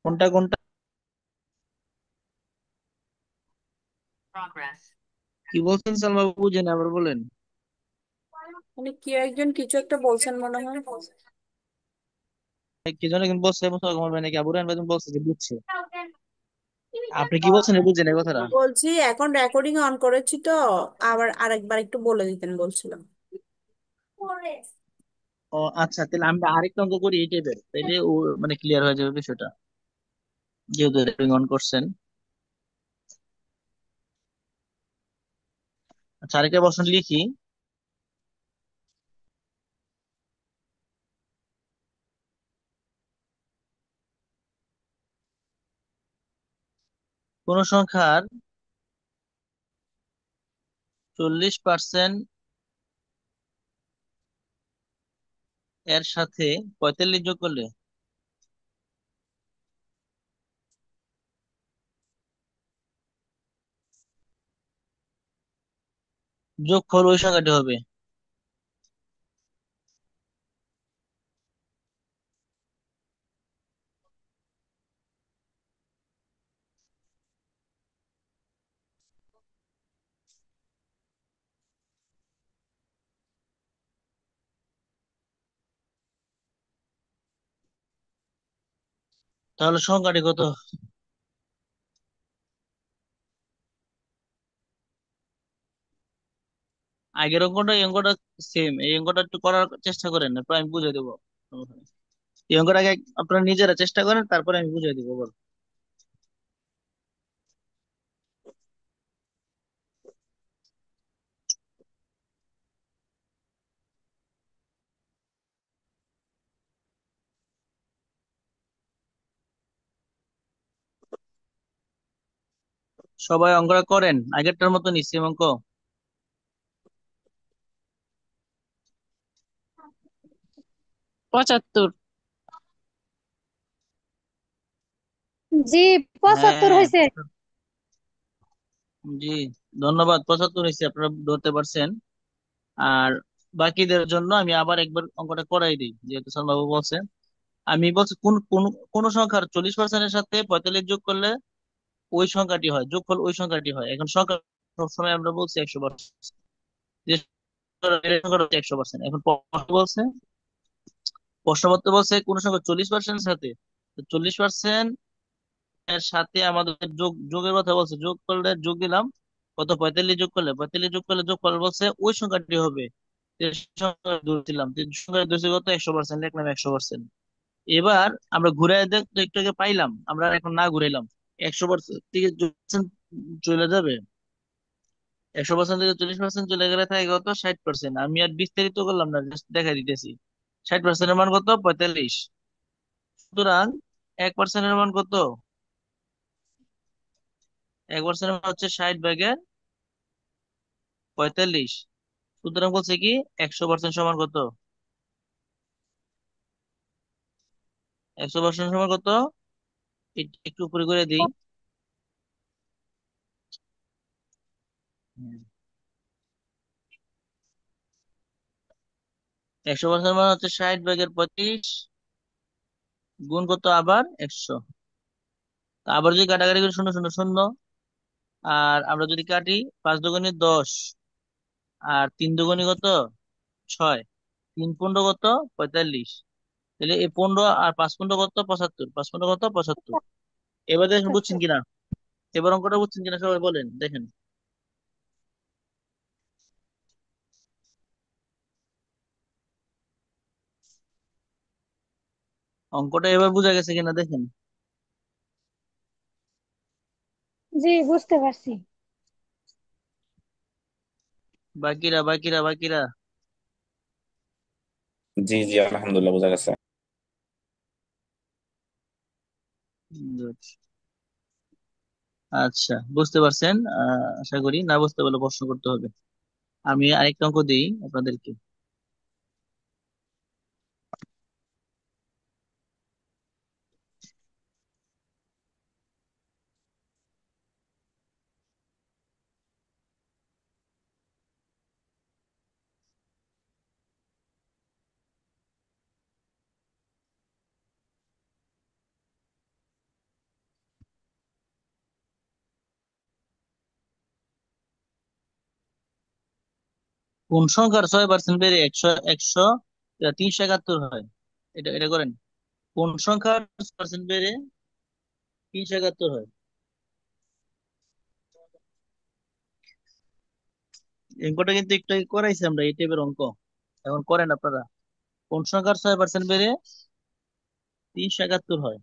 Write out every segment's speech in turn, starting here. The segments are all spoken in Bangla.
কোনটা কোনটা? কি বলছেন সালমা বাবু? বুঝেন আবার বলেন। মানে কি একজন কিছু একটা বলছেন মনে হয়। কি জন্য কিন্তু বলছে মুস্তফা কামাল ভাই নাকি আবু রায়হান ভাই তুমি বলছে যে বুঝছে? আপনি কি বলছেন বুঝছেন এই কথাটা? বলছি এখন রেকর্ডিং অন করেছি তো, আবার আরেকবার একটু বলে দিতেন বলছিলাম। ও আচ্ছা, তাহলে আমরা আরেকটা অঙ্ক করি এই টাইপের, তাইলে ও মানে ক্লিয়ার হয়ে যাবে বিষয়টা, যেহেতু রেকর্ডিং অন করছেন। আচ্ছা, আরেকটা প্রশ্ন লিখি। কোন সংখ্যার 40% এর সাথে 45 যোগ করলে যোগফল ওই সংখ্যাটি হবে? তাহলে সংখ্যাটি কত? আগের অঙ্কটা এই অঙ্কটা সেম, এই অঙ্কটা একটু করার চেষ্টা করেন, তারপর আমি বুঝিয়ে দেবো। এই অঙ্কটা আগে আপনারা নিজেরা চেষ্টা করেন, তারপরে আমি বুঝিয়ে দেবো, বল। সবাই অঙ্কটা করেন আগেরটার মতো সেম অঙ্ক। 75। জি, 75 হ্যাঁ, হয়েছে। জি, ধন্যবাদ। 75 হয়েছে, আপনারা ধরতে পারছেন। আর বাকিদের জন্য আমি আবার একবার অঙ্কটা করাই দিই, যেহেতু সালমা বাবু বলছে। আমি বলছি কোন কোন কোন সংখ্যার 40%-এর সাথে 45 যোগ করলে ওই সংখ্যাটি হয়, যোগফল ওই সংখ্যাটি হয়। এখন সংখ্যা সবসময় আমরা বলছি 100%, যে সংখ্যাটা হচ্ছে 100%। এখন প্রশ্ন বলছে, প্রশ্নপত্র বলছে কোন সংখ্যা 40% সাথে, 40% এর সাথে আমাদের যোগের কথা বলছে, যোগ করলে যোগ দিলাম কত, 45 যোগ করলে, 45 যোগ করলে যোগ ফল বলছে ওই সংখ্যাটি হবে। যে সংখ্যা ধরছিলাম, যে সংখ্যা ধরছি কত, 100%, লিখলাম 100%। এবার আমরা ঘুরে একটু আগে পাইলাম, আমরা এখন না ঘুরাইলাম, 100% থেকে চলে যাবে। 100% থেকে 40% চলে গেলে থাকে কত, 60%। আমি আর বিস্তারিত করলাম না, জাস্ট দেখা দিতেছি। 60%-এর মান কত, 45। সুতরাং 1%-এর মান কত? 1%-এর মান হচ্ছে 60/45। সুতরাং বলছে কি 100% সমান কত? 100% সমান কত? একটু উপরে করে দিই। 100% মান হচ্ছে 60/45 গুণ কত, আবার 100। আবার যদি কাটাকাটি করি, শূন্য শূন্য শূন্য। আর আমরা যদি কাটি, 5 দুগুণে 10, আর 3 দুগুণে কত, 6, 3 পনেরো কত, 45। তাহলে এই 15 আর 5 পনেরো কত, 75, 5 পনেরো কত, 75। এবার দেখেন বুঝছেন কিনা, এবার অঙ্কটা বুঝছেন কিনা সবাই বলেন, দেখেন। অঙ্কটা এবার বোঝা গেছে কিনা দেখেন। জি, বুঝতে পারছি। বাকিরা বাকিরা বাকিরা। জি জি, আলহামদুলিল্লাহ বোঝা গেছে। Good. আচ্ছা, বুঝতে পারছেন। আশা করি না বুঝতে পারলে প্রশ্ন করতে হবে। আমি আরেকটা অঙ্ক দিই আপনাদেরকে। কোন সংখ্যার 6% বেড়ে একশো একশো 371 হয়? এটা এটা করেন। কোন সংখ্যার 6% বেড়ে 371 হয়? অঙ্কটা কিন্তু একটু আগে করাইছি আমরা এই টাইপের অঙ্ক। এখন করেন আপনারা। কোন সংখ্যার 6% বেড়ে 371 হয়?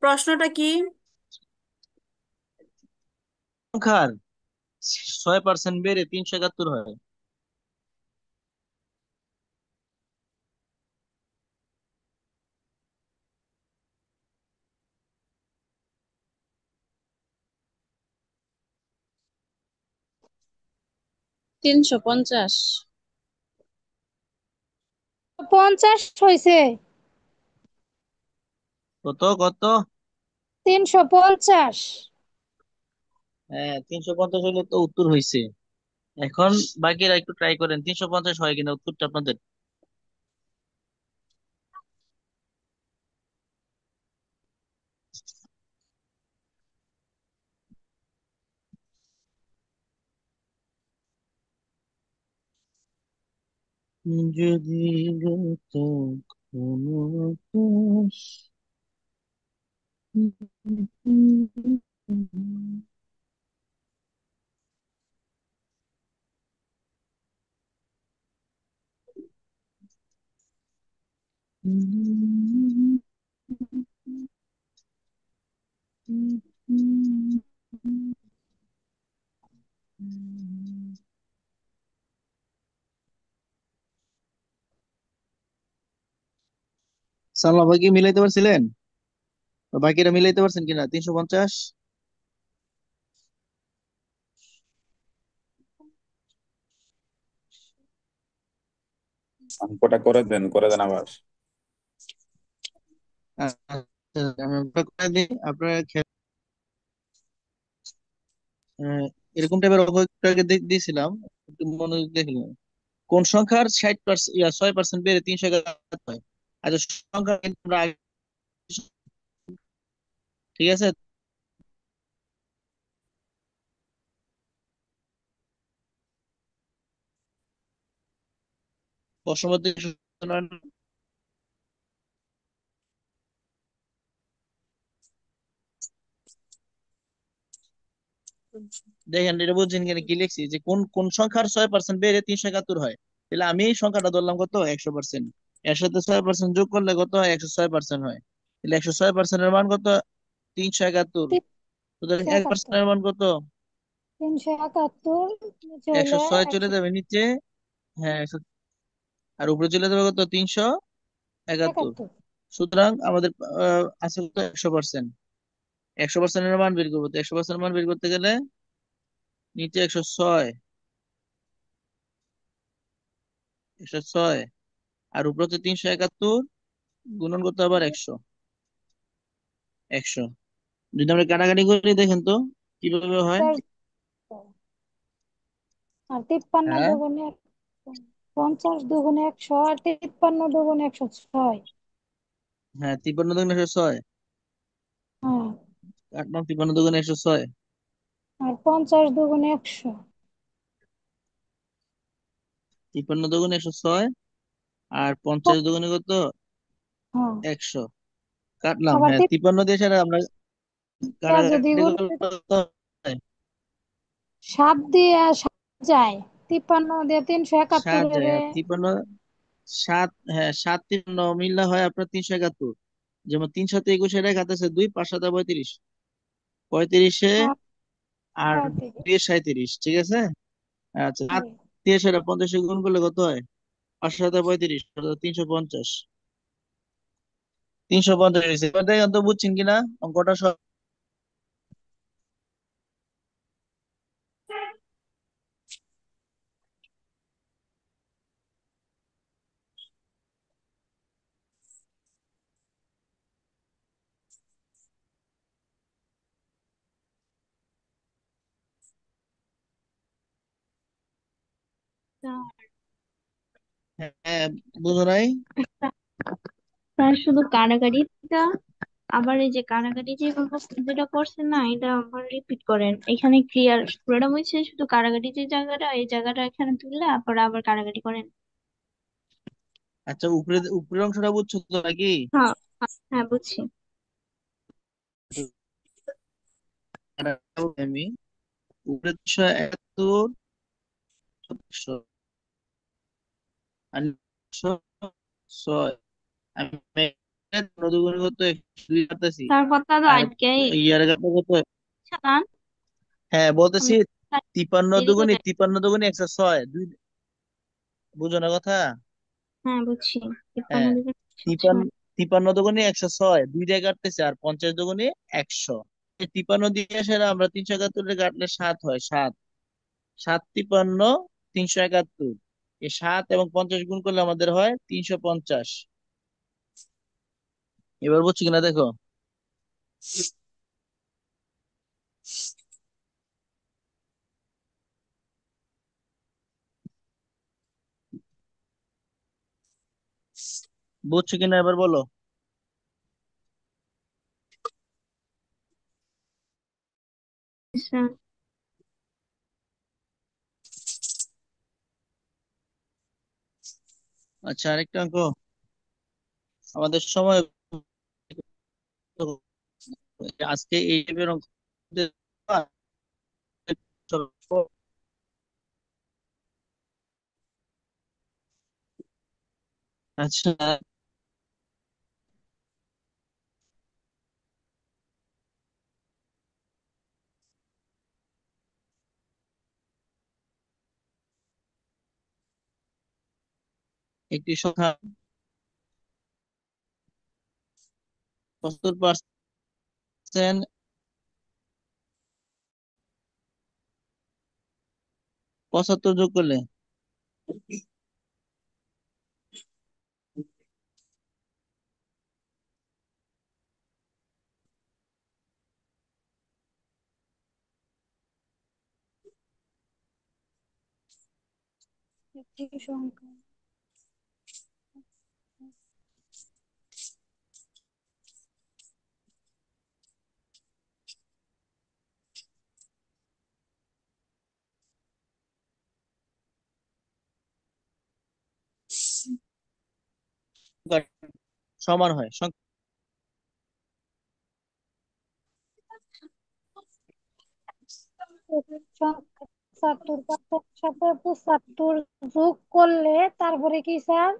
প্রশ্নটা কি? সংখ্যার 6% বেড়ে 371 হয়। 350। 50 হয়েছে। কত কত? 350। হ্যাঁ, 350 হলে তো উত্তর হয়েছে। এখন বাকিরা একটু ট্রাই করেন 350 হয় কিনা উত্তরটা আপনাদের। যদি হতো কোনো আকাশ। সালমা ভাই কি মিলাইতে পারছিলেন? বা বাকিরা মিলাইতে পারছেন কিনা 350? অঙ্কটা করে দেন আবার। আচ্ছা, আমি আপনাকে করে দিই, আপনারা এরকম টাইপের অঙ্ক একটু আগে দিয়েছিলাম, একটু মনোযোগ দেখলেন। কোন সংখ্যার 60% 6% বেড়ে 371 হয়? আচ্ছা, সংখ্যা কিন্তু আমরা ঠিক আছে। প্রশ্নপত্র শোনান। দেখেন এটা বুঝছেন কিনা কি লিখছি, যে কোন কোন সংখ্যার 6% বেড়ে 371 হয়। তাহলে আমি এই সংখ্যাটা ধরলাম কত 100%। এর সাথে 6% যোগ করলে কত হয়? 106% হয়। তাহলে 106%-এর মান কত? 371। সুতরাং 371। 1%-এর মান কত? 371 নিচে একশো হইলে ছয় চলে 100। যাবে নিচে। হ্যাঁ, আর উপরে চলে যাবে কত? 371। 71। সুতরাং আমাদের আছে কত? 100%। 100%-এর মান বের করবো, তো 100% মান বের করতে গেলে নিচে 106, 106 আর উপরে হচ্ছে 371, গুণন করতে আবার 100, 100। যদি আমরা কাটাকাটি করি দেখেন তো কিভাবে হয়। 50 আর 53 হ্যাঁ, দুগুণে 50 দুগুণে 100 আর 53 দুগুণে 106। হ্যাঁ, 53 দুগুণে 106। হ্যাঁ, কাটলাম 53 দুগুণে 106। আর 50 দুগুণে 100। 53 দুগুণে 106 আর 50 দুগুণে কত? হ্যাঁ, 100। কাটলাম, আবার হ্যাঁ, 53 দিয়ে সেটা আমরা দিয়ে যদি কাটাকাটি গুণ করলে কত হয়? 7 দিয়ে 7 যায়, 53 দিয়ে 371 7 যায়, রে। হ্যাঁ 53, 7, হ্যাঁ 7 53 মিললে হয় আপনার 371। যেমন 3 × 21 কাটতেছে 2, 5 × 7 = 35, 35-এ হ্যাঁ, আর 35। 2-37, ঠিক আছে। আচ্ছা, জি। 7 দিয়ে 50 গুণ করলে কত হয়? 5-7-35, অর্থাৎ 350। 350 হয়েছে। এবার দেখেন তো বুঝছেন কিনা অঙ্কটা সব। হ্যাঁ, বুঝো নাই? স্যার শুধু কাটাকাটিটা, আবার এই যে কাটাকাটি যে যেটা করছেন না, এটা আবার রিপিট করেন। এখানে ক্লিয়ার পুরোটা বুঝছে, শুধু কাটাকাটি যে জায়গাটা, এই জায়গাটা এখানে তুললে আবার আবার কাটাকাটি করেন। আচ্ছা, উপরের অংশটা বুঝছো তো নাকি? হ্যাঁ, হ্যাঁ বুঝছি। আমি উপরে 271, 6, আমি দুগুণ কত? 102 কাটতেছি। তার কথা তো আর আজকে ইয়ার কাটা কত? চালান। হ্যাঁ, আমি বলতেছি। 53 দেরি দুগুণে করে। 53 দুগুণে 106, দুই। বুঝো না কথা? হ্যাঁ বুঝছি। তিপ্পান্ন হ্যাঁ, দিকে 53, ছয়। 53 দুগুণে 106, 2 দিয়ে কাটতেছে, আর 50 দুগুণে 100। 53 দিয়ে সেটা আমরা 371 কাটলে 7 হয়, 7। 7, 53, 371। এই 7 এবং 50 গুণ করলে আমাদের হয় 350। এবার বুঝছি কিনা দেখো। বুঝছো কিনা এবার বলো। আচ্ছা। আচ্ছা, আরেকটা অঙ্ক। আমাদের সময় আজকে এই টাইপের অঙ্ক। আচ্ছা, একটি সংখ্যা 75% 75 যোগ করলে একটি সংখ্যা সমান হয় সংখ্যা 75% সাথে 75 যোগ করলে তারপরে কি স্যার?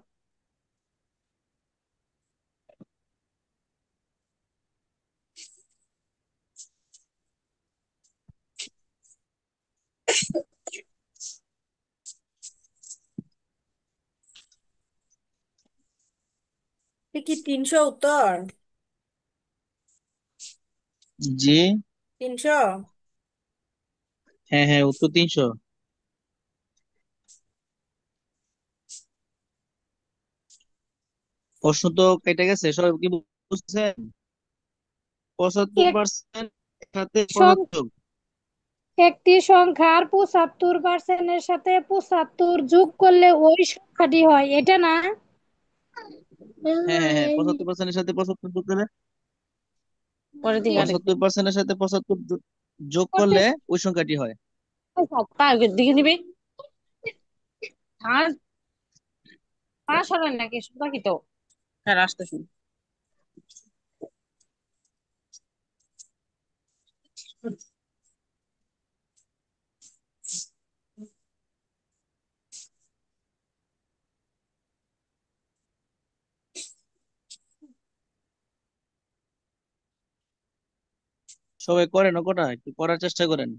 এ কি 300 উত্তর? যে। 300। হ্যাঁ, হ্যাঁ, উত্তর 300। প্রশ্ন তো কেটে গেছে, সবাই কি বুঝছেন? 75% সাথে এক 75। একটি সংখ্যার 75% সাথে 75 যোগ করলে ওই সংখ্যাটি হয়, এটা না? হ্যাঁ, হ্যাঁ, হ্যাঁ, 75% সাথে 75 যোগ করলে, পরে দিকে আরেকদিন 75% সাথে 75 যোগ করতে করলে ওই সংখ্যাটি হয়। পার্কের দিকে নিবি। আর আর সরেন নাকি বাকি তো। হ্যাঁ আসতেছি। সবাই করেন অঙ্কটা, একটু করার চেষ্টা করেন।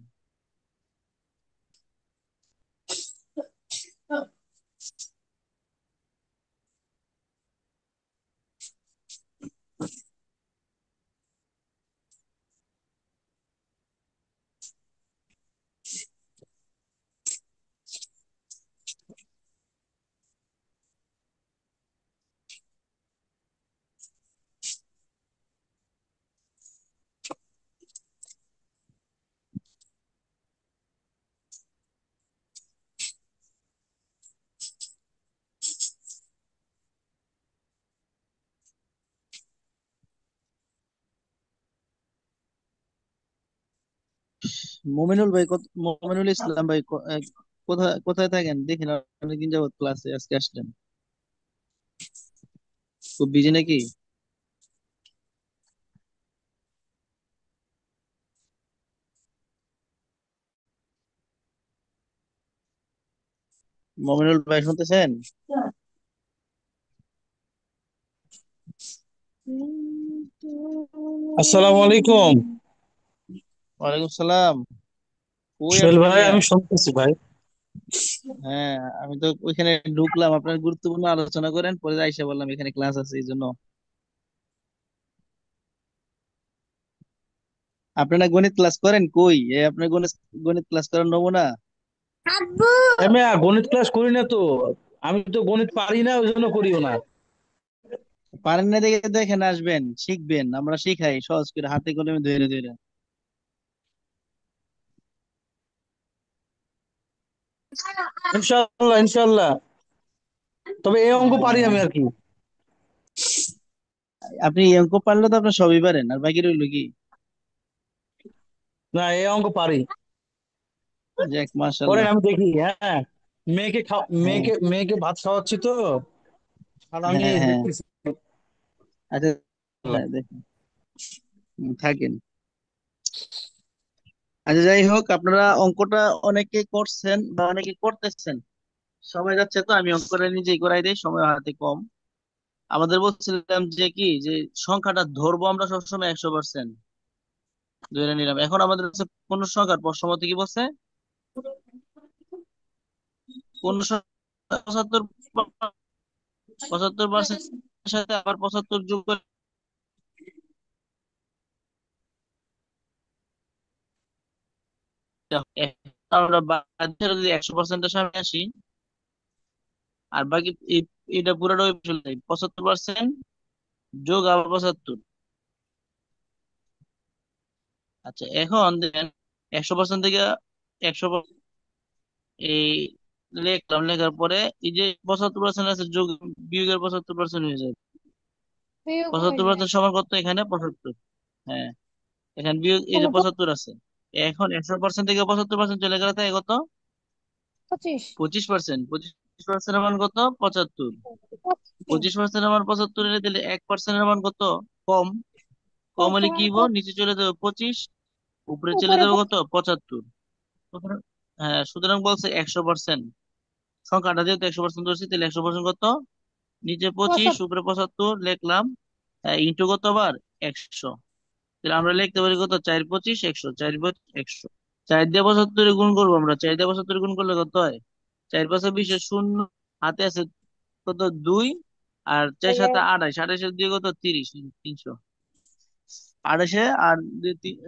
মমিনুল ভাই, মমিনুল ইসলাম ভাই, কোথায় কোথায় থাকেন দেখি না, অনেকদিন যাবত ক্লাসে আজকে আসলেন, খুব বিজি নাকি? মমিনুল ভাই শুনতেছেন? আসসালামু আলাইকুম। ওয়ালাইকুম সালাম। কই সোহেল আপনি ভাই, মিয়া? আমি শুনতেছি ভাই। হ্যাঁ, আমি তো ওইখানে ঢুকলাম, আপনার গুরুত্বপূর্ণ আলোচনা করেন, পরে আইসা বললাম এখানে ক্লাস আছে এই জন্য। আপনারা গণিত ক্লাস করেন কই? আপনার গণিত গণিত ক্লাস করার নমুনা। আমি গণিত ক্লাস করি না তো। আমি তো গণিত পারি না, ওই জন্য করিও না। পারেন না দেখে দেখেন, আসবেন শিখবেন, আমরা শিখাই সহজ করে হাতে কলমে ধরে ধরে। ইনশাল্লাহ ইনশাল্লাহ। তবে এই অঙ্ক পারি হ্যাঁ, আমি আর কি। আপনি এই অঙ্ক পারলে তো আপনার সবই পারেন, আর বাকি রইলো কি? না, এই অঙ্ক পারি। যাক, করেন, মাশাল্লাহ। আমি দেখি। হ্যাঁ, হ্যাঁ, মেয়েকে ভাত খাওয়াচ্ছি তো, আর আমি হ্যাঁ, হ্যাঁ। দেখতেছি। আচ্ছা, দেখেন, থাকেন। আচ্ছা, যাই হোক, আপনারা অঙ্কটা অনেকে করছেন বা অনেকে করতেছেন, সময় যাচ্ছে তো আমি অঙ্কটা নিজেই করাই দিই, সময় হাতে কম। আমাদের বলছিলাম যে কি, যে সংখ্যাটা ধরবো আমরা সবসময় 100% ধরে নিলাম। এখন আমাদের কাছে কোন সংখ্যার প্রশ্ন মতে কি বলছে, কোন সংখ্যা 75% সাথে আবার 75 যোগ করে আমরা বাদ দিয়ে যদি 100%-এর সামনে আসি, আর বাকি এটা পুরোটা ওই 75% যোগ আবার 75। আচ্ছা, এখন দেখেন 100% থেকে 100 এই লিখলাম, লেখার পরে এই যে 75% আছে, যোগ বিয়োগের 75% হয়ে যায়। বিয়োগ হয়ে পঁচাত্তর যায়। পার্সেন্ট সমান কত? এখানে 75। হ্যাঁ, এখানে বিয়োগ এই যে তাহলে 75 আছে। এখন 100% থেকে 75% চলে গেলে তাই কত? 25। 25%। 25% এর মান কত? 75। 25% এর মান 75 এর দিলে 1% এর মান কত? কম। কম হলে কি হইব? নিচে চলে যাবে 25, উপরে চলে উপরে যাবে কত? 75। সুতরাং- হ্যাঁ, সুতরাং বলছে 100%। সংখ্যাটা যেহেতু 100% ধরছি, তাহলে 100% কত? নিচে 25, 75। উপরে 75 লিখলাম, ইন্টু কত বার? 100। তাহলে আমরা লিখতে পারি কত? 4 25 100, 4 5 100। 4 দিয়ে 75 গুণ করবো আমরা, 4 দিয়ে 75 গুণ করলে কত হয়? 4 5 20 শূন্য, হাতে আছে কত? 2। আর 4 7 28, 28 দিয়ে কত? 30, 300। 28 আর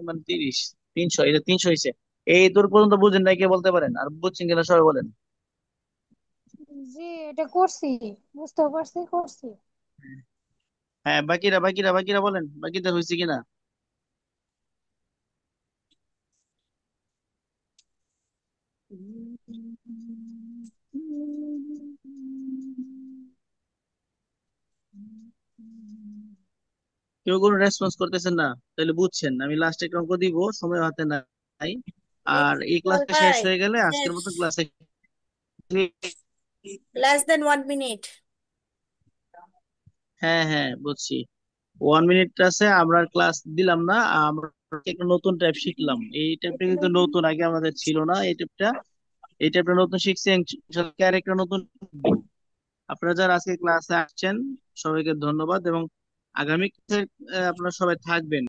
মানে 30, 300, এটা 300 হয়েছে। এই দূর পর্যন্ত বুঝেন নাই কে বলতে পারেন? আর বুঝছেন কিনা সবাই বলেন। জি, এটা করছি, বুঝতে পারছি, করছি। হ্যাঁ, বাকিরা বাকিরা বাকিরা বলেন, বাকিদের হয়েছে কিনা। কেউ কোনো রেসপন্স করতেছেন না, তাহলে বুঝছেন আমি লাস্টে একটা অঙ্ক দিব, সময় হাতে নাই। আর এই ক্লাসটা শেষ ভাই, হয়ে গেলে আজকের মতো ক্লাসে, less than 1 minute. হ্যাঁ হ্যাঁ বুঝছি, 1 মিনিট আছে, আমরা ক্লাস দিলাম না। আমরা একটা নতুন টাইপ শিখলাম, এই টাইপটা কিন্তু নতুন, আগে আমাদের ছিল না এই টাইপটা। এই টাইপটা নতুন শিখছি, ইনশাআল্লাহ আরেকটা নতুন শিখবো। আপনারা যারা আজকে ক্লাসে আসছেন সবাইকে ধন্যবাদ, এবং আগামী ক্লাসে আপনারা সবাই থাকবেন।